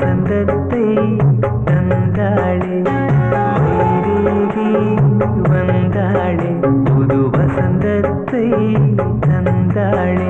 வசந்தத்தை தந்தாளே வைதேகி வந்தாளே புது வசந்தத்தை தந்தாளே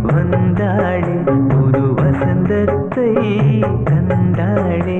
வந்தாளே புது வசந்தத்தை தந்தாளே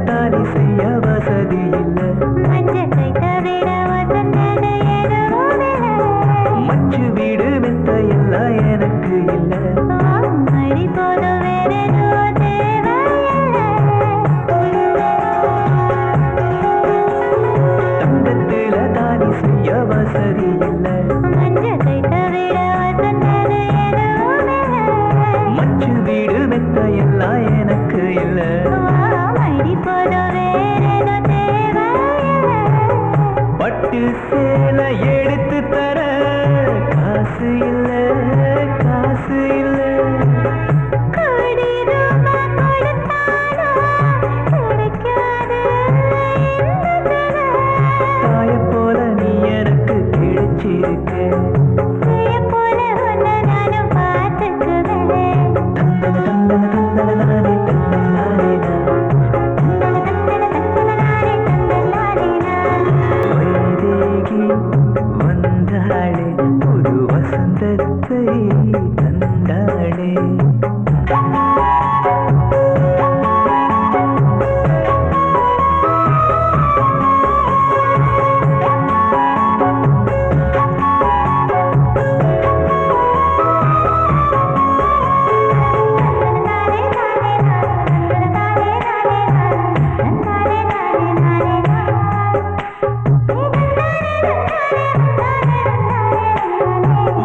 தாலி செய்ய வசதி இல்ல மச்சு வீடு மெத்த எல்லாம் எனக்கு இல்ல தங்கத்தில தாலி செய்ய வசதி இல்ல மச்சு வீடு மெத்த எல்லாம் எனக்கு இல்ல பட்டு சேலை எடுத்து தர காசு இல்ல காசு இல்ல தாய போல நீ எனக்கு கிடைச்சிருக்க வந்தாளே புது வசந்தத்தை தந்தாளே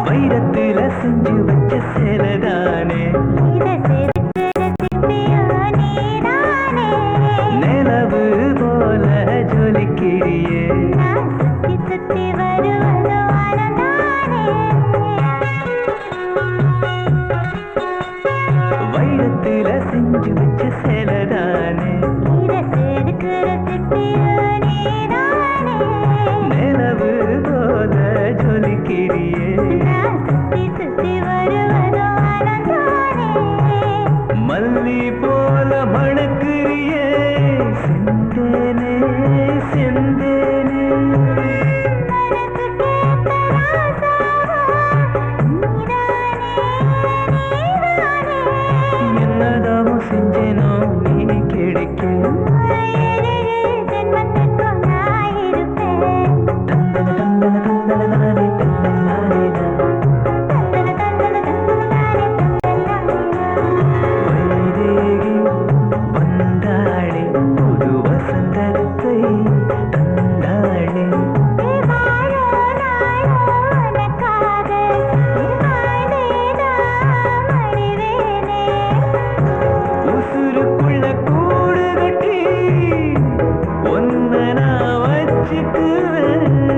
வைரத்தில செஞ்சு வச்ச சேலதானே நிலவு போல ஜொலிக்கிறியே வைரத்தில செஞ்சு வச்ச சேலதானே நிலவு போல ஜொலிக்கிறியே மல்லி போல மணக்கிறியே செந்தேனே செந்தேனே என்னதாவும் செஞ்சேனோ நீ கிடைக்க உசுருக்குள்ள கூடு கட்டி ஒன்ன நான் வச்சுக்குவேன்